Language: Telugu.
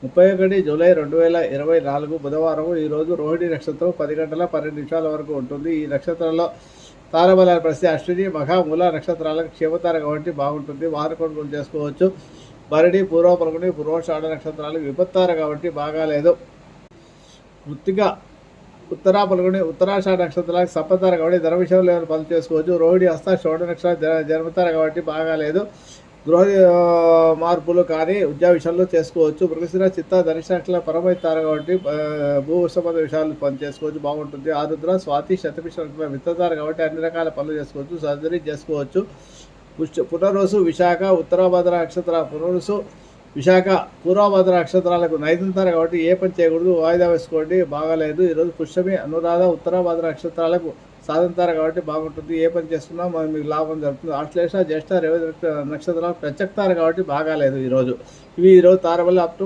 31 జూలై 2024 బుధవారం. ఈరోజు రోహిణి నక్షత్రం 10 గంటల 12 నిమిషాల వరకు ఉంటుంది. ఈ నక్షత్రంలో తారబలాల పరిస్థితి అశ్విని, మఖ, మూల నక్షత్రాలకు క్షేమతార కాబట్టి బాగుంటుంది. వార కొనుగోలు చేసుకోవచ్చు. భరణి, పూర్వ పల్గుని, పూర్వాషాఢ నక్షత్రాలకు విపత్తార కాబట్టి బాగాలేదు. కృత్తిక, ఉత్తరా పల్గుని, ఉత్తరాషాఢ నక్షత్రాలకు సప్పతార కాబట్టి ధన విషయంలో ఏమైనా పనులు చేసుకోవచ్చు. రోహిణి, హస్త, షోఢ నక్షత్రాలు జన్మతార కాబట్టి బాగాలేదు. గృహ మార్పులు కానీ ఉద్యోగ విషయాల్లో చేసుకోవచ్చు. మృగశిర, చిత్త, ధనిష్ట నక్షత్రాల పరమైతారు కాబట్టి భూ సంబంధ విషయాలు పని చేసుకోవచ్చు, బాగుంటుంది. ఆరుద్ర, స్వాతి, శతభిష విత్తతారు కాబట్టి అన్ని రకాల పనులు చేసుకోవచ్చు, సర్జరీ చేసుకోవచ్చు. పునరుసు, విశాఖ, ఉత్తరాభద్ర నక్షత్ర, పునరుసు, విశాఖ, పూర్వభద్ర నక్షత్రాలకు నైదంతారు కాబట్టి ఏ పని చేయకూడదు, వాయిదా వేసుకోండి, బాగాలేదు. ఈరోజు పుష్యమి, అనురాధ, ఉత్తరాభద్ర నక్షత్రాలకు సాధంతారు కాబట్టి బాగుంటుంది. ఏ పని చేస్తున్నా మీకు లాభం జరుగుతుంది. ఆశ్లేష, జ్యేష్ఠ, రేవతి నక్షత్రాలు ప్రత్యక్తారు కాబట్టి బాగాలేదు ఈరోజు. ఇవి ఈరోజు తారబల్ల అప్ టు